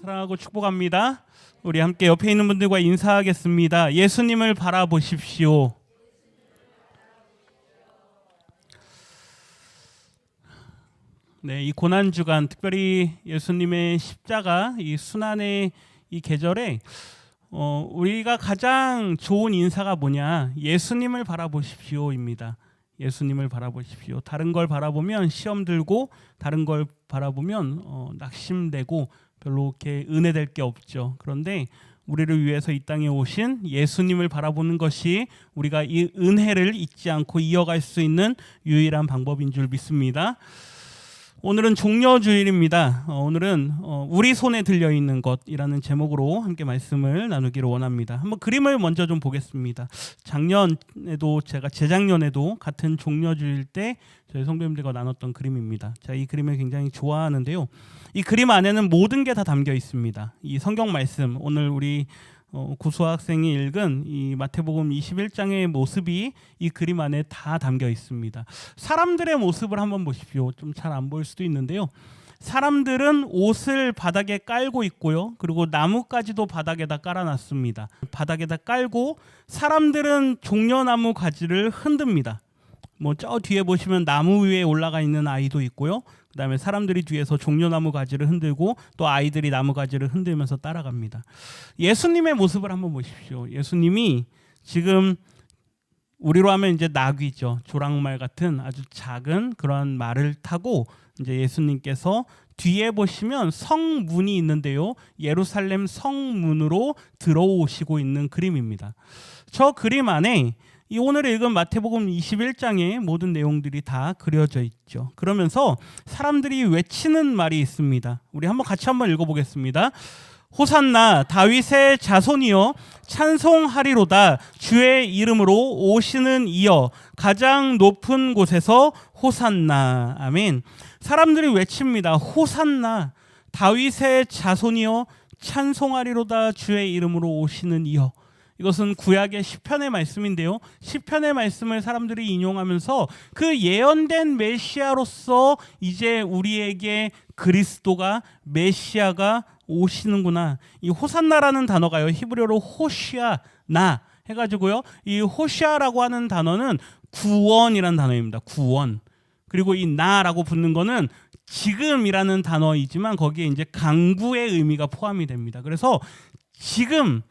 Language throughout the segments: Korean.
사랑하고 축복합니다. 우리 함께 옆에 있는 분들과 인사하겠습니다. 예수님을 바라보십시오. 네, 이 고난 주간, 특별히 예수님의 십자가 이 순환의 이 계절에 우리가 가장 좋은 인사가 뭐냐? 예수님을 바라보십시오입니다. 예수님을 바라보십시오. 다른 걸 바라보면 시험 들고, 다른 걸 바라보면 낙심되고 별로 이렇게 은혜될 게 없죠. 그런데 우리를 위해서 이 땅에 오신 예수님을 바라보는 것이 우리가 이 은혜를 잊지 않고 이어갈 수 있는 유일한 방법인 줄 믿습니다. 오늘은 종려주일입니다. 오늘은 우리 손에 들려있는 것이라는 제목으로 함께 말씀을 나누기를 원합니다. 한번 그림을 먼저 좀 보겠습니다. 작년에도 제가 재작년에도 같은 종려주일 때 저희 성도님들과 나눴던 그림입니다. 제가 이 그림을 굉장히 좋아하는데요. 이 그림 안에는 모든 게 다 담겨 있습니다. 이 성경 말씀, 오늘 우리 구수학생이 읽은 이 마태복음 21장의 모습이 이 그림 안에 다 담겨 있습니다. 사람들의 모습을 한번 보십시오. 좀 잘 안 보일 수도 있는데요. 사람들은 옷을 바닥에 깔고 있고요. 그리고 나뭇가지도 바닥에다 깔아놨습니다. 바닥에다 깔고 사람들은 종려나무 가지를 흔듭니다. 저 뒤에 보시면 나무 위에 올라가 있는 아이도 있고요. 그 다음에 사람들이 뒤에서 종려나무 가지를 흔들고 또 아이들이 나무 가지를 흔들면서 따라갑니다. 예수님의 모습을 한번 보십시오. 예수님이 지금 우리로 하면 이제 나귀죠. 조랑말 같은 아주 작은 그런 말을 타고 이제 예수님께서 뒤에 보시면 성문이 있는데요. 예루살렘 성문으로 들어오시고 있는 그림입니다. 저 그림 안에 이 오늘 읽은 마태복음 21장의 모든 내용들이 다 그려져 있죠. 그러면서 사람들이 외치는 말이 있습니다. 우리 같이 한번 읽어보겠습니다. 호산나 다윗의 자손이여 찬송하리로다. 주의 이름으로 오시는 이여 가장 높은 곳에서 호산나. 아멘. 사람들이 외칩니다. 호산나 다윗의 자손이여 찬송하리로다. 주의 이름으로 오시는 이여. 이것은 구약의 시편의 말씀인데요. 시편의 말씀을 사람들이 인용하면서 그 예언된 메시아로서 이제 우리에게 그리스도가 메시아가 오시는구나. 이 호산나라는 단어가요. 히브리어로 호시아나 해가지고요. 이 호시아라고 하는 단어는 구원이라는 단어입니다. 구원. 그리고 이 나라고 붙는 거는 지금이라는 단어이지만 거기에 이제 강구의 의미가 포함이 됩니다. 그래서 지금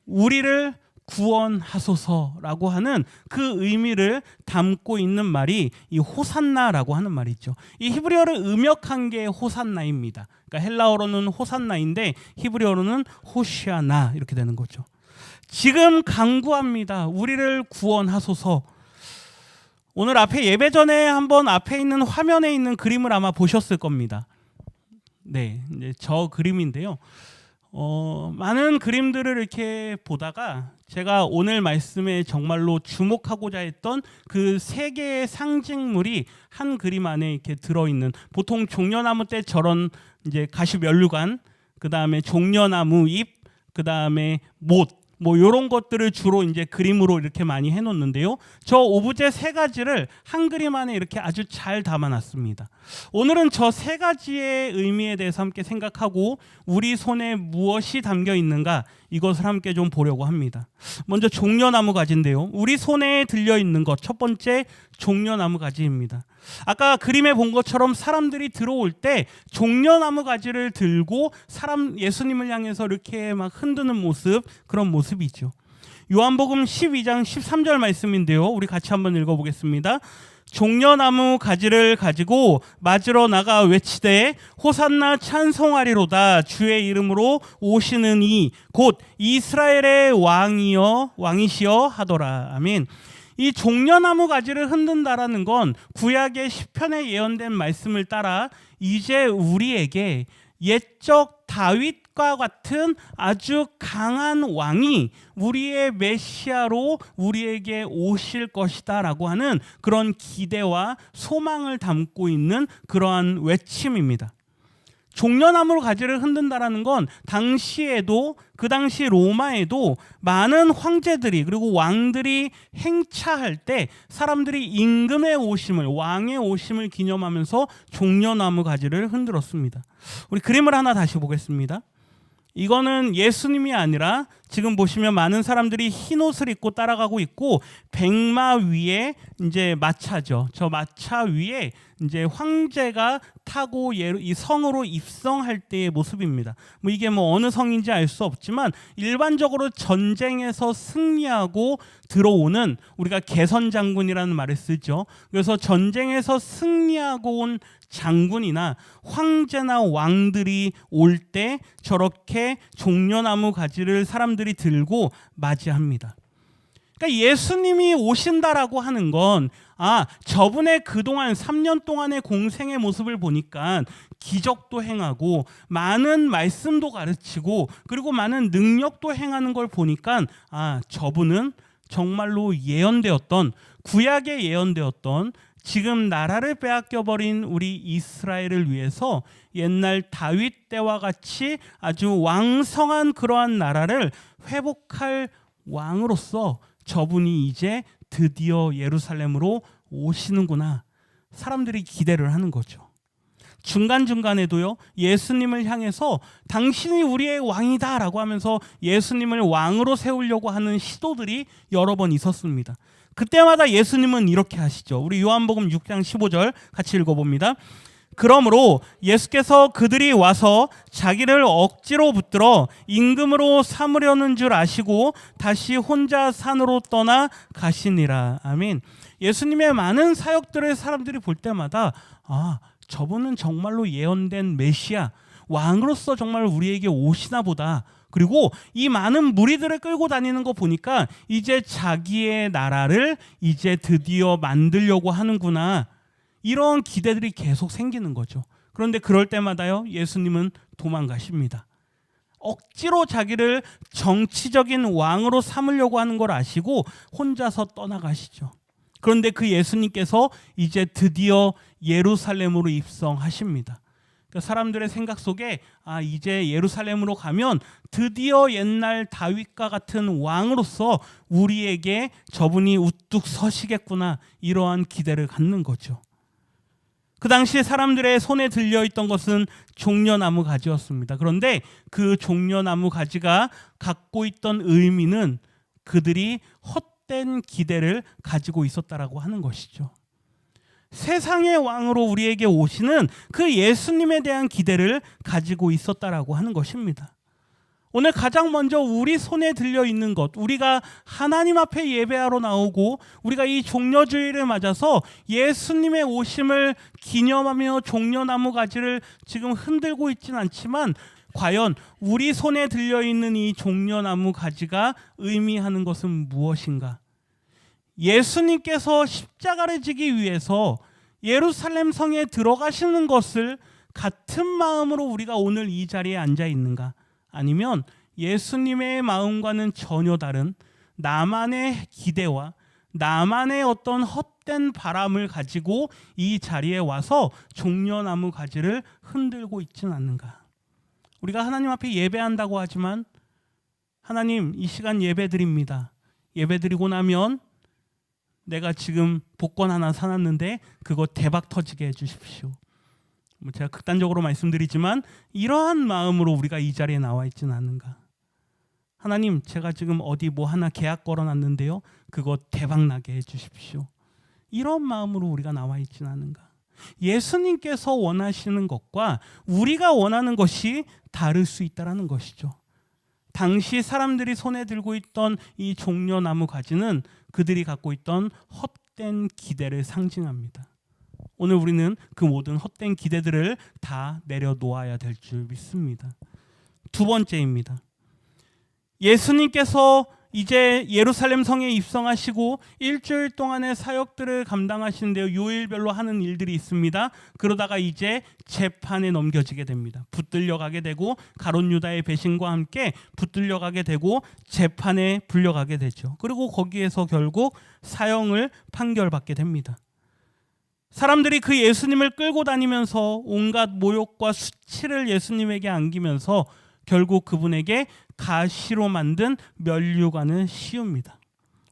우리를 구원하소서라고 하는 그 의미를 담고 있는 말이 이 호산나라고 하는 말이죠. 이 히브리어를 음역한 게 호산나입니다. 그러니까 헬라어로는 호산나인데 히브리어로는 호시아나 이렇게 되는 거죠. 지금 강구합니다. 우리를 구원하소서. 오늘 앞에 예배 전에 한번 앞에 있는 화면에 있는 그림을 아마 보셨을 겁니다. 네, 이제 저 그림인데요. 많은 그림들을 이렇게 보다가 제가 오늘 말씀에 정말로 주목하고자 했던 그 세 개의 상징물이 한 그림 안에 이렇게 들어있는, 보통 종려나무 때 저런 이제 가시면류관, 그 다음에 종려나무 잎, 그 다음에 못, 이런 것들을 주로 이제 그림으로 이렇게 많이 해놓는데요. 저 오브제 세 가지를 한 그림 안에 이렇게 아주 잘 담아놨습니다. 오늘은 저 세 가지의 의미에 대해서 함께 생각하고 우리 손에 무엇이 담겨 있는가 이것을 함께 좀 보려고 합니다. 먼저 종려나무 가지인데요. 우리 손에 들려 있는 것 첫 번째 종려나무 가지입니다. 아까 그림에 본 것처럼 사람들이 들어올 때 종려나무 가지를 들고 예수님을 향해서 이렇게 막 흔드는 모습, 그런 모습이죠. 요한복음 12장 13절 말씀인데요. 우리 같이 한번 읽어보겠습니다. 종려나무 가지를 가지고 맞으러 나가 외치되 호산나 찬송하리로다. 주의 이름으로 오시는 이 곧 이스라엘의 왕이시여 하더라. 아멘. 이 종려나무 가지를 흔든다라는 건 구약의 시편에 예언된 말씀을 따라 이제 우리에게 옛적 다윗과 같은 아주 강한 왕이 우리의 메시아로 우리에게 오실 것이다 라고 하는 그런 기대와 소망을 담고 있는 그러한 외침입니다. 종려나무 가지를 흔든다라는 건 당시에도, 그 당시 로마에도 많은 황제들이 그리고 왕들이 행차할 때 사람들이 임금의 오심을, 왕의 오심을 기념하면서 종려나무 가지를 흔들었습니다. 우리 그림을 하나 다시 보겠습니다. 이거는 예수님이 아니라 지금 보시면 많은 사람들이 흰 옷을 입고 따라가고 있고 백마 위에 이제 마차죠. 저 마차 위에 이제 황제가 타고 이 성으로 입성할 때의 모습입니다. 뭐 이게 뭐 어느 성인지 알 수 없지만 일반적으로 전쟁에서 승리하고 들어오는, 우리가 개선장군이라는 말을 쓰죠. 그래서 전쟁에서 승리하고 온 장군이나 황제나 왕들이 올 때 저렇게 종려나무 가지를 사람들이 들고 맞이합니다. 그러니까 예수님이 오신다라고 하는 건 저분의 그동안 3년 동안의 공생의 모습을 보니까 기적도 행하고 많은 말씀도 가르치고 그리고 많은 능력도 행하는 걸 보니까 저분은 정말로 예언되었던, 구약에 예언되었던 지금 나라를 빼앗겨버린 우리 이스라엘을 위해서 옛날 다윗 때와 같이 아주 왕성한 그러한 나라를 회복할 왕으로서 저분이 이제 드디어 예루살렘으로 오시는구나. 사람들이 기대를 하는 거죠. 중간중간에도요, 예수님을 향해서 당신이 우리의 왕이다 라고 하면서 예수님을 왕으로 세우려고 하는 시도들이 여러 번 있었습니다. 그때마다 예수님은 이렇게 하시죠. 우리 요한복음 6장 15절 같이 읽어봅니다. 그러므로 예수께서 그들이 와서 자기를 억지로 붙들어 임금으로 삼으려는 줄 아시고 다시 혼자 산으로 떠나 가시니라. 아멘. 예수님의 많은 사역들을 사람들이 볼 때마다 저분은 정말로 예언된 메시아, 왕으로서 정말 우리에게 오시나 보다. 그리고 이 많은 무리들을 끌고 다니는 거 보니까 이제 자기의 나라를 이제 드디어 만들려고 하는구나. 이런 기대들이 계속 생기는 거죠. 그런데 그럴 때마다요, 예수님은 도망가십니다. 억지로 자기를 정치적인 왕으로 삼으려고 하는 걸 아시고 혼자서 떠나가시죠. 그런데 그 예수님께서 이제 드디어 예루살렘으로 입성하십니다. 사람들의 생각 속에 이제 예루살렘으로 가면 드디어 옛날 다윗과 같은 왕으로서 우리에게 저분이 우뚝 서시겠구나, 이러한 기대를 갖는 거죠. 그 당시에 사람들의 손에 들려있던 것은 종려나무 가지였습니다. 그런데 그 종려나무 가지가 갖고 있던 의미는 그들이 헛된 기대를 가지고 있었다라고 하는 것이죠. 세상의 왕으로 우리에게 오시는 그 예수님에 대한 기대를 가지고 있었다라고 하는 것입니다. 오늘 가장 먼저 우리 손에 들려있는 것, 우리가 하나님 앞에 예배하러 나오고 우리가 이 종려주일을 맞아서 예수님의 오심을 기념하며 종려나무 가지를 지금 흔들고 있지는 않지만 과연 우리 손에 들려있는 이 종려나무 가지가 의미하는 것은 무엇인가? 예수님께서 십자가를 지기 위해서 예루살렘 성에 들어가시는 것을 같은 마음으로 우리가 오늘 이 자리에 앉아 있는가? 아니면 예수님의 마음과는 전혀 다른 나만의 기대와 나만의 어떤 헛된 바람을 가지고 이 자리에 와서 종려나무 가지를 흔들고 있지는 않는가? 우리가 하나님 앞에 예배한다고 하지만 하나님, 이 시간 예배드립니다. 예배드리고 나면 내가 지금 복권 하나 사놨는데 그거 대박 터지게 해주십시오. 제가 극단적으로 말씀드리지만 이러한 마음으로 우리가 이 자리에 나와 있지는 않은가? 하나님, 제가 지금 어디 뭐 하나 계약 걸어놨는데요, 그거 대박 나게 해주십시오. 이런 마음으로 우리가 나와 있지는 않은가? 예수님께서 원하시는 것과 우리가 원하는 것이 다를 수 있다는 것이죠. 당시 사람들이 손에 들고 있던 이 종려나무 가지는 그들이 갖고 있던 헛된 기대를 상징합니다. 오늘 우리는 그 모든 헛된 기대들을 다 내려놓아야 될 줄 믿습니다. 두 번째입니다. 예수님께서 이제 예루살렘 성에 입성하시고 일주일 동안의 사역들을 감당하시는데요, 요일별로 하는 일들이 있습니다. 그러다가 이제 재판에 넘겨지게 됩니다. 붙들려 가게 되고 가룟 유다의 배신과 함께 붙들려 가게 되고 재판에 불려가게 되죠. 그리고 거기에서 결국 사형을 판결받게 됩니다. 사람들이 그 예수님을 끌고 다니면서 온갖 모욕과 수치를 예수님에게 안기면서 결국 그분에게 가시로 만든 면류관을 씌웁니다.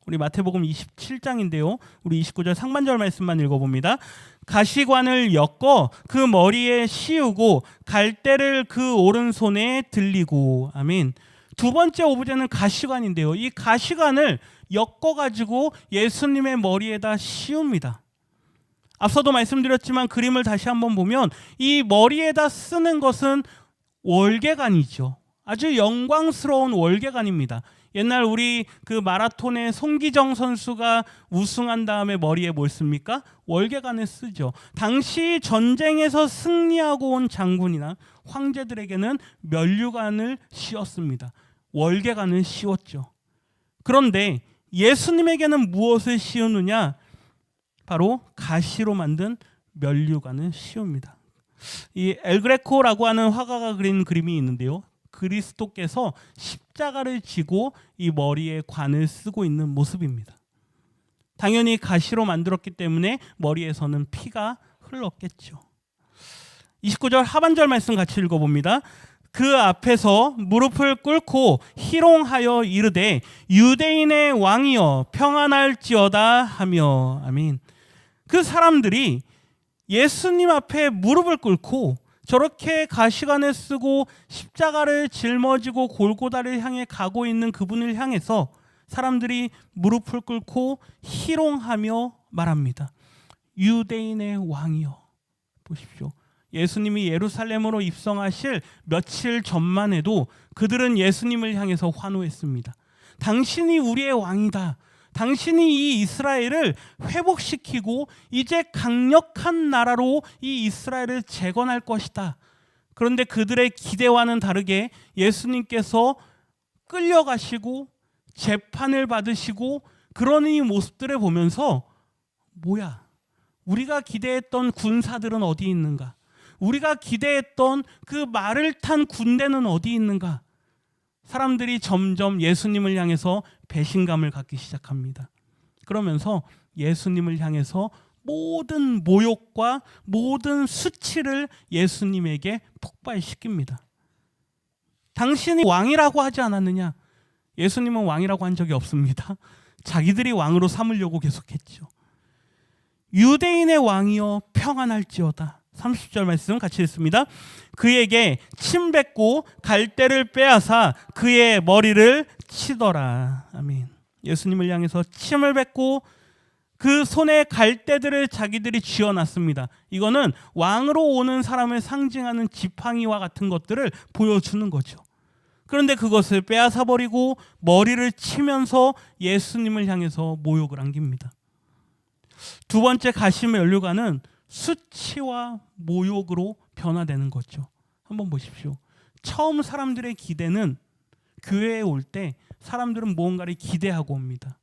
우리 마태복음 27장인데요. 우리 29절 상반절 말씀만 읽어봅니다. 가시관을 엮어 그 머리에 씌우고 갈대를 그 오른손에 들리고. 아멘. 두 번째 오브제는 가시관인데요. 이 가시관을 엮어가지고 예수님의 머리에다 씌웁니다. 앞서도 말씀드렸지만 그림을 다시 한번 보면 이 머리에다 쓰는 것은 월계관이죠. 아주 영광스러운 월계관입니다. 옛날 우리 그 마라톤의 송기정 선수가 우승한 다음에 머리에 뭘 씁니까? 월계관을 쓰죠. 당시 전쟁에서 승리하고 온 장군이나 황제들에게는 면류관을 씌웠습니다. 월계관을 씌웠죠. 그런데 예수님에게는 무엇을 씌우느냐? 바로 가시로 만든 면류관을 씌웁니다. 이 엘그레코라고 하는 화가가 그린 그림이 있는데요. 그리스도께서 십자가를 지고 이 머리에 관을 쓰고 있는 모습입니다. 당연히 가시로 만들었기 때문에 머리에서는 피가 흘렀겠죠. 29절 하반절 말씀 같이 읽어봅니다. 그 앞에서 무릎을 꿇고 희롱하여 이르되 유대인의 왕이여 평안할지어다 하며. 아멘. 그 사람들이 예수님 앞에 무릎을 꿇고 저렇게 가시관을 쓰고 십자가를 짊어지고 골고다를 향해 가고 있는 그분을 향해서 사람들이 무릎을 꿇고 희롱하며 말합니다. 유대인의 왕이여. 보십시오. 예수님이 예루살렘으로 입성하실 며칠 전만 해도 그들은 예수님을 향해서 환호했습니다. 당신이 우리의 왕이다. 당신이 이 이스라엘을 회복시키고 이제 강력한 나라로 이 이스라엘을 재건할 것이다. 그런데 그들의 기대와는 다르게 예수님께서 끌려가시고 재판을 받으시고 그런 이 모습들을 보면서 뭐야? 우리가 기대했던 군사들은 어디 있는가? 우리가 기대했던 그 말을 탄 군대는 어디 있는가? 사람들이 점점 예수님을 향해서 배신감을 갖기 시작합니다. 그러면서 예수님을 향해서 모든 모욕과 모든 수치를 예수님에게 폭발시킵니다. 당신이 왕이라고 하지 않았느냐? 예수님은 왕이라고 한 적이 없습니다. 자기들이 왕으로 삼으려고 계속했죠. 유대인의 왕이여 평안할지어다. 30절 말씀 같이 읽습니다. 그에게 침 뱉고 갈대를 빼앗아 그의 머리를 치더라. 아멘. 예수님을 향해서 침을 뱉고 그 손에 갈대들을 자기들이 쥐어놨습니다. 이거는 왕으로 오는 사람을 상징하는 지팡이와 같은 것들을 보여주는 거죠. 그런데 그것을 빼앗아 버리고 머리를 치면서 예수님을 향해서 모욕을 안깁니다. 두 번째 가시면류관은 수치와 모욕으로 변화되는 거죠. 한번 보십시오. 처음 사람들의 기대는 교회에 올 때 사람들은 무언가를 기대하고 옵니다.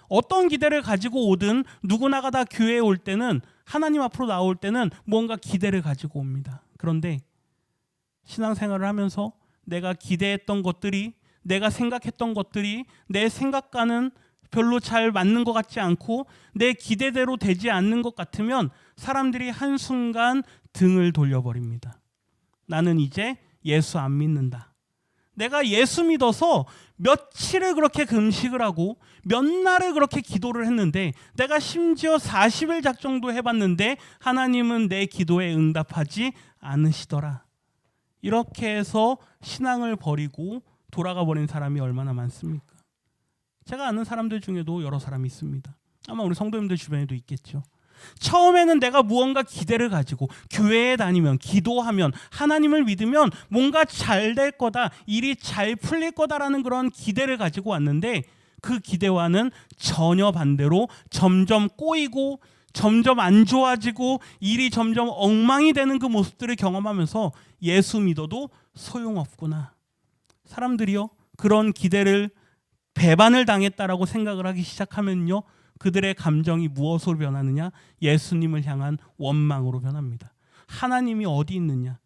어떤 기대를 가지고 오든 누구나가 다 교회에 올 때는 하나님 앞으로 나올 때는 무언가 기대를 가지고 옵니다. 그런데 신앙생활을 하면서 내가 기대했던 것들이 내가 생각했던 것들이 내 생각과는 별로 잘 맞는 것 같지 않고 내 기대대로 되지 않는 것 같으면 사람들이 한순간 등을 돌려버립니다. 나는 이제 예수 안 믿는다. 내가 예수 믿어서 며칠을 그렇게 금식을 하고 몇 날을 그렇게 기도를 했는데 내가 심지어 40일 작정도 해봤는데 하나님은 내 기도에 응답하지 않으시더라. 이렇게 해서 신앙을 버리고 돌아가 버린 사람이 얼마나 많습니까? 제가 아는 사람들 중에도 여러 사람이 있습니다. 아마 우리 성도님들 주변에도 있겠죠. 처음에는 내가 무언가 기대를 가지고 교회에 다니면 기도하면 하나님을 믿으면 뭔가 잘 될 거다, 일이 잘 풀릴 거다라는 그런 기대를 가지고 왔는데 그 기대와는 전혀 반대로 점점 꼬이고 점점 안 좋아지고 일이 점점 엉망이 되는 그 모습들을 경험하면서 예수 믿어도 소용없구나. 사람들이요, 그런 기대를 배반을 당했다라고 생각을 하기 시작하면요, 그들의 감정이 무엇으로 변하느냐? 예수님을 향한 원망으로 변합니다. 하나님이 어디 있느냐?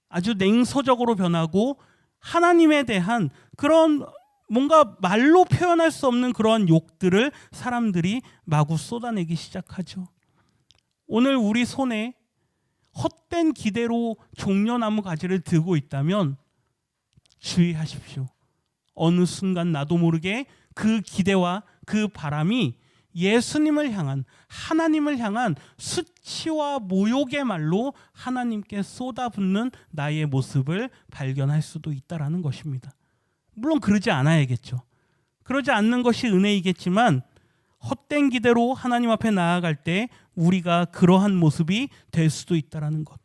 아주 냉소적으로 변하고 하나님에 대한 그런 뭔가 말로 표현할 수 없는 그런 욕들을 사람들이 마구 쏟아내기 시작하죠. 오늘 우리 손에 헛된 기대로 종려나무 가지를 들고 있다면 주의하십시오. 어느 순간 나도 모르게 그 기대와 그 바람이 예수님을 향한, 하나님을 향한 수치와 모욕의 말로 하나님께 쏟아붓는 나의 모습을 발견할 수도 있다라는 것입니다. 물론 그러지 않아야겠죠. 그러지 않는 것이 은혜이겠지만 헛된 기대로 하나님 앞에 나아갈 때 우리가 그러한 모습이 될 수도 있다라는 것.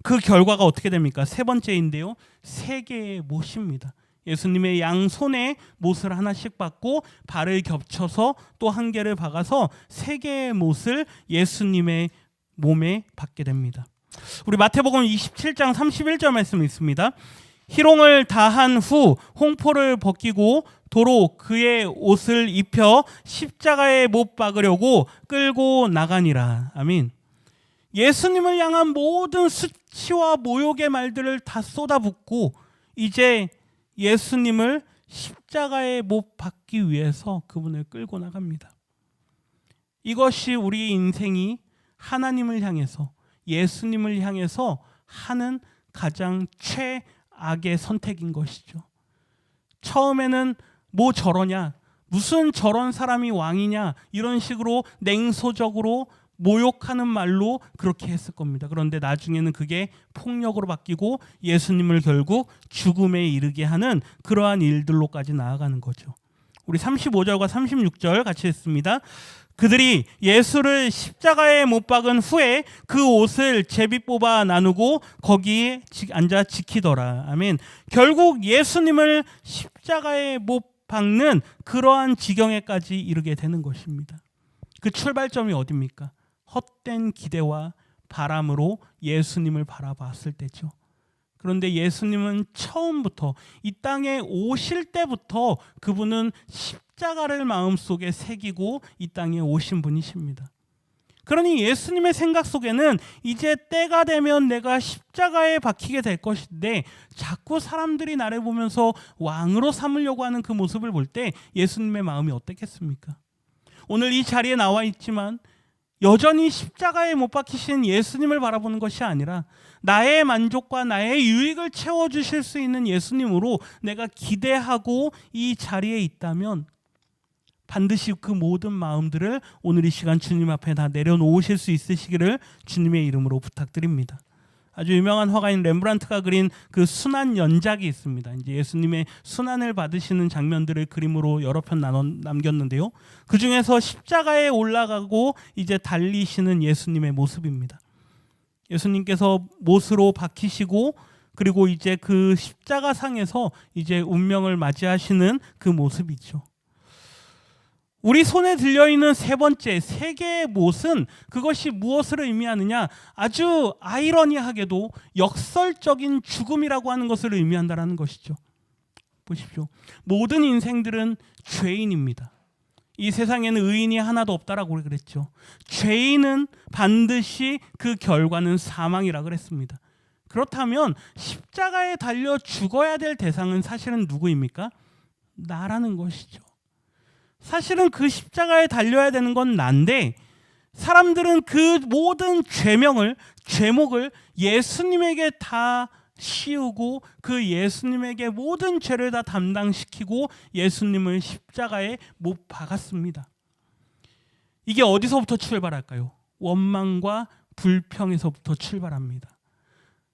그 결과가 어떻게 됩니까? 세 번째인데요. 세 개의 못입니다. 예수님의 양손에 못을 하나씩 받고 발을 겹쳐서 또 한 개를 박아서 세 개의 못을 예수님의 몸에 받게 됩니다. 우리 마태복음 27장 31절 말씀 있습니다. 희롱을 다한 후 홍포를 벗기고 도로 그의 옷을 입혀 십자가에 못 박으려고 끌고 나가니라. 아멘. 예수님을 향한 모든 수치와 모욕의 말들을 다 쏟아붓고 이제 예수님을 십자가에 못 박기 위해서 그분을 끌고 나갑니다. 이것이 우리의 인생이 하나님을 향해서, 예수님을 향해서 하는 가장 최악의 선택인 것이죠. 처음에는 뭐 저러냐, 무슨 저런 사람이 왕이냐, 이런 식으로 냉소적으로 모욕하는 말로 그렇게 했을 겁니다. 그런데 나중에는 그게 폭력으로 바뀌고 예수님을 결국 죽음에 이르게 하는 그러한 일들로까지 나아가는 거죠. 우리 35절과 36절 같이 했습니다. 그들이 예수를 십자가에 못 박은 후에 그 옷을 제비 뽑아 나누고 거기에 앉아 지키더라. 아멘. 결국 예수님을 십자가에 못 박는 그러한 지경에까지 이르게 되는 것입니다. 그 출발점이 어디입니까? 헛된 기대와 바람으로 예수님을 바라봤을 때죠. 그런데 예수님은 처음부터 이 땅에 오실 때부터 그분은 십자가를 마음속에 새기고 이 땅에 오신 분이십니다. 그러니 예수님의 생각 속에는 이제 때가 되면 내가 십자가에 박히게 될 것인데 자꾸 사람들이 나를 보면서 왕으로 삼으려고 하는 그 모습을 볼 때 예수님의 마음이 어떻겠습니까? 오늘 이 자리에 나와 있지만 여전히 십자가에 못 박히신 예수님을 바라보는 것이 아니라 나의 만족과 나의 유익을 채워주실 수 있는 예수님으로 내가 기대하고 이 자리에 있다면 반드시 그 모든 마음들을 오늘 이 시간 주님 앞에 다 내려놓으실 수 있으시기를 주님의 이름으로 부탁드립니다. 아주 유명한 화가인 렘브란트가 그린 그 순환 연작이 있습니다. 이제 예수님의 순환을 받으시는 장면들을 그림으로 여러 편 남겼는데요. 그 중에서 십자가에 올라가고 이제 달리시는 예수님의 모습입니다. 예수님께서 못으로 박히시고 그리고 이제 그 십자가 상에서 이제 운명을 맞이하시는 그 모습이죠. 우리 손에 들려있는 세 번째, 세 개의 못은 그것이 무엇을 의미하느냐? 아주 아이러니하게도 역설적인 죽음이라고 하는 것을 의미한다는 것이죠. 보십시오. 모든 인생들은 죄인입니다. 이 세상에는 의인이 하나도 없다라고 그랬죠. 죄인은 반드시 그 결과는 사망이라 그랬습니다. 그렇다면 십자가에 달려 죽어야 될 대상은 사실은 누구입니까? 나라는 것이죠. 사실은 그 십자가에 달려야 되는 건 난데 사람들은 그 모든 죄목을 예수님에게 다 씌우고 그 예수님에게 모든 죄를 다 담당시키고 예수님을 십자가에 못 박았습니다. 이게 어디서부터 출발할까요? 원망과 불평에서부터 출발합니다.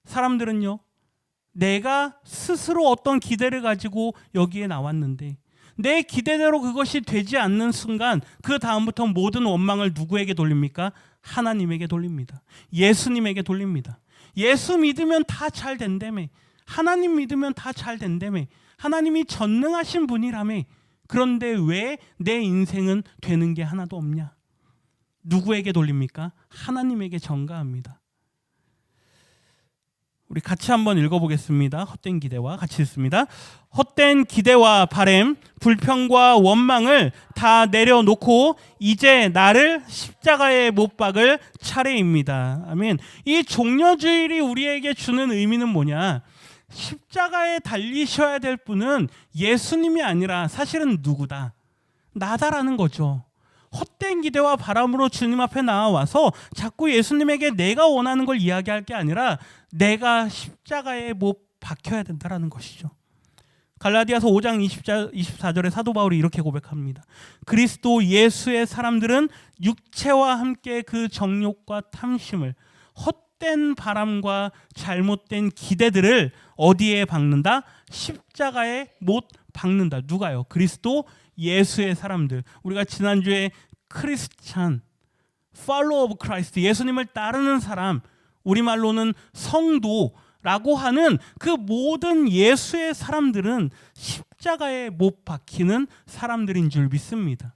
사람들은요, 내가 스스로 어떤 기대를 가지고 여기에 나왔는데 내 기대대로 그것이 되지 않는 순간 그 다음부터 모든 원망을 누구에게 돌립니까? 하나님에게 돌립니다. 예수님에게 돌립니다. 예수 믿으면 다 잘 된다며. 하나님 믿으면 다 잘 된다며. 하나님이 전능하신 분이라며. 그런데 왜 내 인생은 되는 게 하나도 없냐? 누구에게 돌립니까? 하나님에게 전가합니다. 우리 같이 한번 읽어보겠습니다. 헛된 기대와 같이 읽습니다. 헛된 기대와 바램, 불평과 원망을 다 내려놓고 이제 나를 십자가에 못 박을 차례입니다. 아멘. 이 종려주일이 우리에게 주는 의미는 뭐냐? 십자가에 달리셔야 될 분은 예수님이 아니라 사실은 누구다? 나다라는 거죠. 헛된 기대와 바람으로 주님 앞에 나와서 자꾸 예수님에게 내가 원하는 걸 이야기할 게 아니라 내가 십자가에 못 박혀야 된다는 것이죠. 갈라디아서 5장 24절에 사도 바울이 이렇게 고백합니다. 그리스도 예수의 사람들은 육체와 함께 그 정욕과 탐심을, 헛된 바람과 잘못된 기대들을 어디에 박는다? 십자가에 못 박는다. 누가요? 그리스도 예수의 사람들. 우리가 지난주에 크리스찬, follow of Christ, 예수님을 따르는 사람, 우리말로는 성도라고 하는 그 모든 예수의 사람들은 십자가에 못 박히는 사람들인 줄 믿습니다.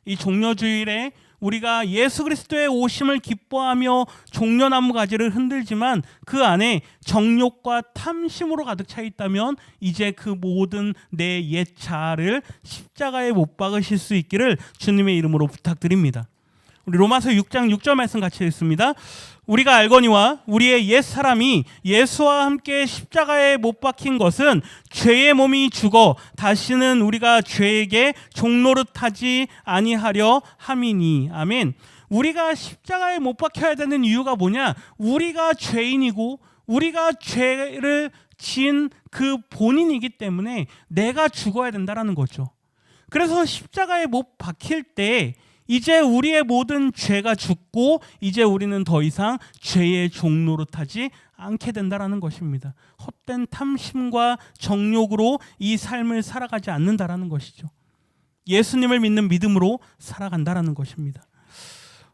이 종려주일에 우리가 예수 그리스도의 오심을 기뻐하며 종려나무 가지를 흔들지만 그 안에 정욕과 탐심으로 가득 차 있다면 이제 그 모든 내 옛 자아를 십자가에 못 박으실 수 있기를 주님의 이름으로 부탁드립니다. 우리 로마서 6장 6절 말씀 같이 읽습니다. 우리가 알거니와 우리의 옛 사람이 예수와 함께 십자가에 못 박힌 것은 죄의 몸이 죽어 다시는 우리가 죄에게 종노릇하지 아니하려 함이니. 아멘. 우리가 십자가에 못 박혀야 되는 이유가 뭐냐? 우리가 죄인이고 우리가 죄를 지은 그 본인이기 때문에 내가 죽어야 된다라는 거죠. 그래서 십자가에 못 박힐 때 이제 우리의 모든 죄가 죽고 이제 우리는 더 이상 죄의 종노릇하지 않게 된다라는 것입니다. 헛된 탐심과 정욕으로 이 삶을 살아가지 않는다라는 것이죠. 예수님을 믿는 믿음으로 살아간다라는 것입니다.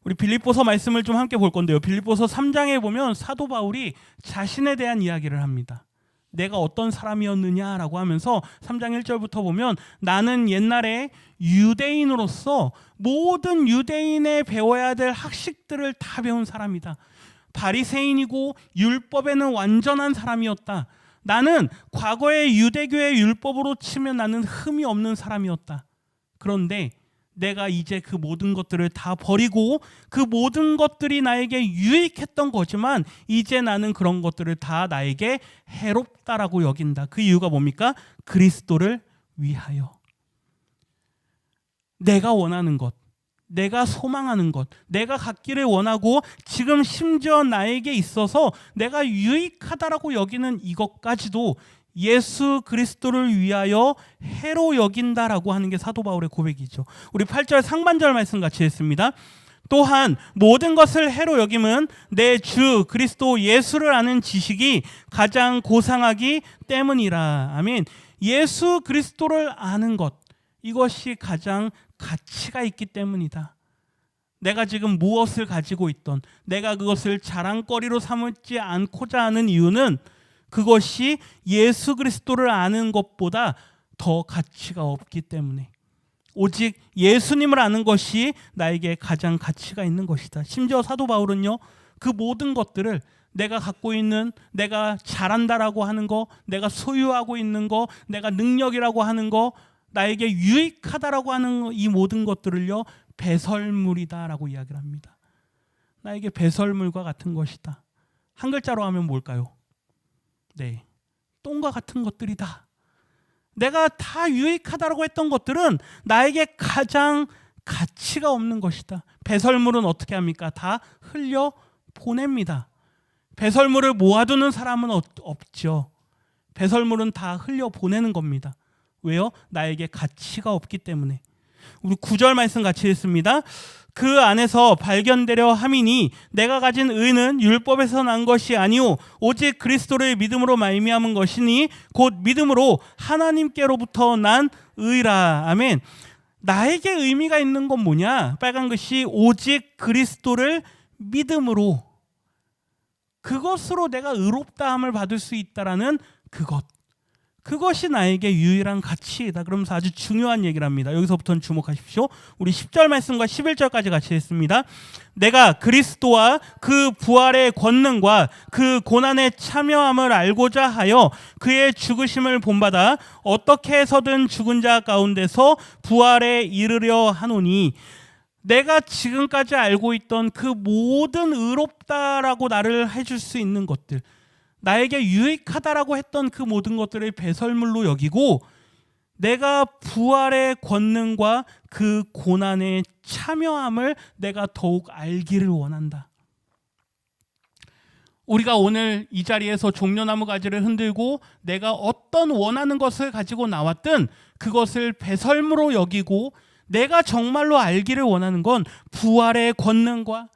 우리 빌립보서 말씀을 좀 함께 볼 건데요. 빌립보서 3장에 보면 사도 바울이 자신에 대한 이야기를 합니다. 내가 어떤 사람이었느냐라고 하면서 3장 1절부터 보면 나는 옛날에 유대인으로서 모든 유대인의 배워야 될 학식들을 다 배운 사람이다. 바리새인이고 율법에는 완전한 사람이었다. 나는 과거의 유대교의 율법으로 치면 나는 흠이 없는 사람이었다. 그런데 내가 이제 그 모든 것들을 다 버리고 그 모든 것들이 나에게 유익했던 거지만 이제 나는 그런 것들을 다 나에게 해롭다라고 여긴다. 그 이유가 뭡니까? 그리스도를 위하여. 내가 원하는 것, 내가 소망하는 것, 내가 갖기를 원하고 지금 심지어 나에게 있어서 내가 유익하다라고 여기는 이것까지도 예수 그리스도를 위하여 해로 여긴다라고 하는 게 사도 바울의 고백이죠. 우리 8절 상반절 말씀 같이 했습니다. 또한 모든 것을 해로 여김은 내 주 그리스도 예수를 아는 지식이 가장 고상하기 때문이라. 아멘. 예수 그리스도를 아는 것, 이것이 가장 가치가 있기 때문이다. 내가 지금 무엇을 가지고 있던, 내가 그것을 자랑거리로 삼지 않고자 하는 이유는 그것이 예수 그리스도를 아는 것보다 더 가치가 없기 때문에, 오직 예수님을 아는 것이 나에게 가장 가치가 있는 것이다. 심지어 사도 바울은요, 그 모든 것들을 내가 갖고 있는, 내가 잘한다라고 하는 거, 내가 소유하고 있는 거, 내가 능력이라고 하는 거, 나에게 유익하다라고 하는 이 모든 것들을요, 배설물이다라고 이야기를 합니다. 나에게 배설물과 같은 것이다. 한 글자로 하면 뭘까요? 네, 똥과 같은 것들이다. 내가 다 유익하다라고 했던 것들은 나에게 가장 가치가 없는 것이다. 배설물은 어떻게 합니까? 다 흘려 보냅니다. 배설물을 모아두는 사람은 없죠. 배설물은 다 흘려 보내는 겁니다. 왜요? 나에게 가치가 없기 때문에. 우리 9절 말씀 같이 읽습니다. 그 안에서 발견되려 함이니 내가 가진 의는 율법에서 난 것이 아니오 오직 그리스도를 믿음으로 말미암은 것이니 곧 믿음으로 하나님께로부터 난 의라. 아멘. 나에게 의미가 있는 건 뭐냐? 빨간 글씨 오직 그리스도를 믿음으로, 그것으로 내가 의롭다함을 받을 수 있다라는 그것, 그것이 나에게 유일한 가치이다. 그러면서 아주 중요한 얘기를 합니다. 여기서부터는 주목하십시오. 우리 10절 말씀과 11절까지 같이 했습니다. 내가 그리스도와 그 부활의 권능과 그 고난의 참여함을 알고자 하여 그의 죽으심을 본받아 어떻게 해서든 죽은 자 가운데서 부활에 이르려 하노니, 내가 지금까지 알고 있던 그 모든 의롭다라고 나를 해줄 수 있는 것들, 나에게 유익하다라고 했던 그 모든 것들을 배설물로 여기고 내가 부활의 권능과 그 고난의 참여함을 내가 더욱 알기를 원한다. 우리가 오늘 이 자리에서 종려나무 가지를 흔들고 내가 어떤 원하는 것을 가지고 나왔든 그것을 배설물로 여기고 내가 정말로 알기를 원하는 건 부활의 권능과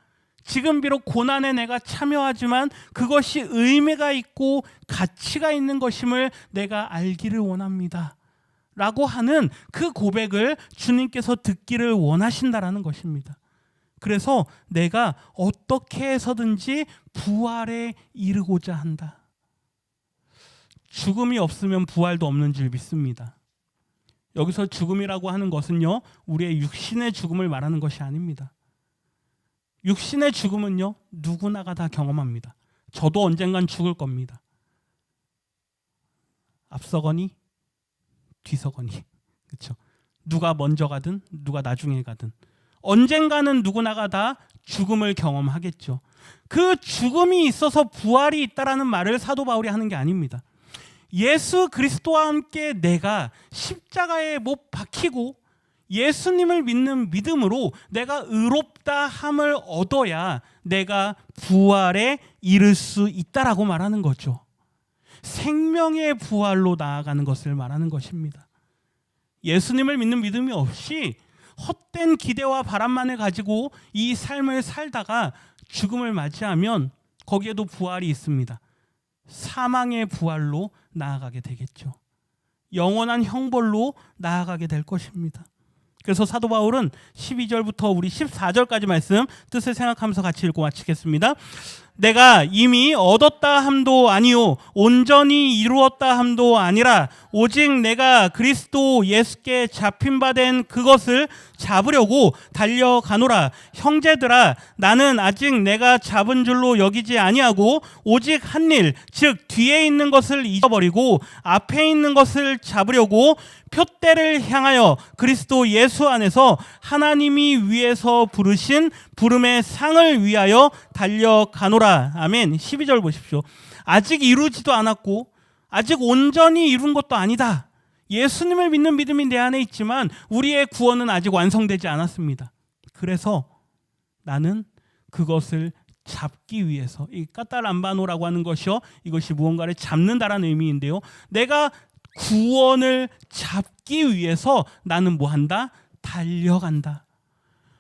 지금 비록 고난에 내가 참여하지만 그것이 의미가 있고 가치가 있는 것임을 내가 알기를 원합니다. 라고 하는 그 고백을 주님께서 듣기를 원하신다라는 것입니다. 그래서 내가 어떻게 해서든지 부활에 이르고자 한다. 죽음이 없으면 부활도 없는 줄 믿습니다. 여기서 죽음이라고 하는 것은요, 우리의 육신의 죽음을 말하는 것이 아닙니다. 육신의 죽음은요, 누구나가 다 경험합니다. 저도 언젠간 죽을 겁니다. 앞서거니 뒤서거니, 그렇죠? 누가 먼저 가든 누가 나중에 가든 언젠가는 누구나가 다 죽음을 경험하겠죠. 그 죽음이 있어서 부활이 있다라는 말을 사도 바울이 하는 게 아닙니다. 예수 그리스도와 함께 내가 십자가에 못 박히고 예수님을 믿는 믿음으로 내가 의롭다 함을 얻어야 내가 부활에 이를 수 있다라고 말하는 거죠. 생명의 부활로 나아가는 것을 말하는 것입니다. 예수님을 믿는 믿음이 없이 헛된 기대와 바람만을 가지고 이 삶을 살다가 죽음을 맞이하면 거기에도 부활이 있습니다. 사망의 부활로 나아가게 되겠죠. 영원한 형벌로 나아가게 될 것입니다. 그래서 사도 바울은 12절부터 우리 14절까지 말씀 뜻을 생각하면서 같이 읽고 마치겠습니다. 내가 이미 얻었다 함도 아니요 온전히 이루었다 함도 아니라 오직 내가 그리스도 예수께 잡힌 바 된 그것을 잡으려고 달려가노라. 형제들아, 나는 아직 내가 잡은 줄로 여기지 아니하고 오직 한 일, 즉 뒤에 있는 것을 잊어버리고 앞에 있는 것을 잡으려고 표대를 향하여 그리스도 예수 안에서 하나님이 위에서 부르신 부름의 상을 위하여 달려가노라. 아멘. 12절 보십시오. 아직 이루지도 않았고 아직 온전히 이룬 것도 아니다. 예수님을 믿는 믿음이 내 안에 있지만 우리의 구원은 아직 완성되지 않았습니다. 그래서 나는 그것을 잡기 위해서, 이 까탈람바노라고 하는 것이요, 이것이 무언가를 잡는다라는 의미인데요, 내가 구원을 잡기 위해서 나는 뭐한다? 달려간다.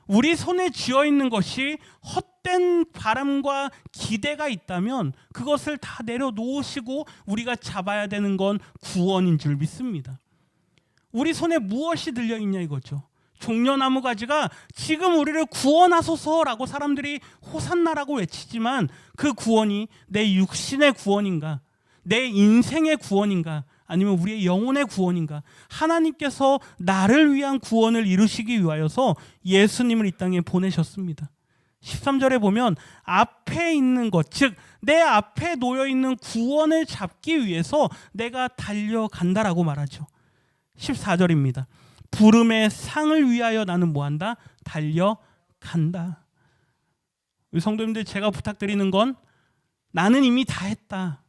우리 손에 쥐어있는 것이 헛된 바람과 기대가 있다면 그것을 다 내려놓으시고 우리가 잡아야 되는 건 구원인 줄 믿습니다. 우리 손에 무엇이 들려있냐 이거죠. 종려나무 가지가 지금 우리를 구원하소서라고 사람들이 호산나라고 외치지만 그 구원이 내 육신의 구원인가, 내 인생의 구원인가, 아니면 우리의 영혼의 구원인가? 하나님께서 나를 위한 구원을 이루시기 위하여서 예수님을 이 땅에 보내셨습니다. 13절에 보면 앞에 있는 것, 즉 내 앞에 놓여있는 구원을 잡기 위해서 내가 달려간다라고 말하죠. 14절입니다. 부름의 상을 위하여 나는 뭐한다? 달려간다. 우리 성도님들, 제가 부탁드리는 건 나는 이미 다 했다.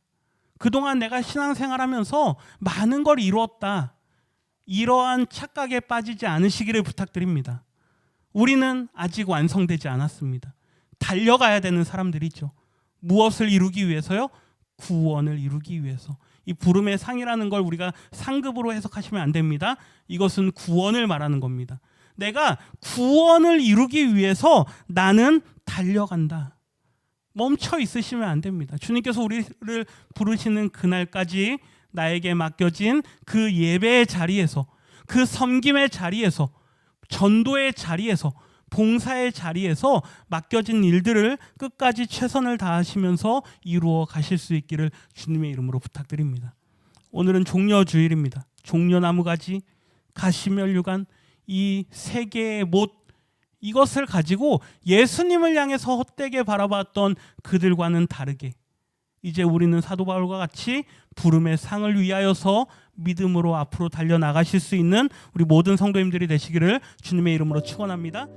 그동안 내가 신앙생활하면서 많은 걸 이루었다. 이러한 착각에 빠지지 않으시기를 부탁드립니다. 우리는 아직 완성되지 않았습니다. 달려가야 되는 사람들이죠. 무엇을 이루기 위해서요? 구원을 이루기 위해서. 이 부름의 상이라는 걸 우리가 상급으로 해석하시면 안 됩니다. 이것은 구원을 말하는 겁니다. 내가 구원을 이루기 위해서 나는 달려간다. 멈춰 있으시면 안 됩니다. 주님께서 우리를 부르시는 그날까지 나에게 맡겨진 그 예배의 자리에서, 그 섬김의 자리에서, 전도의 자리에서, 봉사의 자리에서 맡겨진 일들을 끝까지 최선을 다하시면서 이루어 가실 수 있기를 주님의 이름으로 부탁드립니다. 오늘은 종려주일입니다. 종려나무 가지, 가시면류관, 이 세 개의 못, 이것을 가지고 예수님을 향해서 헛되게 바라봤던 그들과는 다르게 이제 우리는 사도 바울과 같이 부름의 상을 위하여서 믿음으로 앞으로 달려나가실 수 있는 우리 모든 성도님들이 되시기를 주님의 이름으로 축원합니다.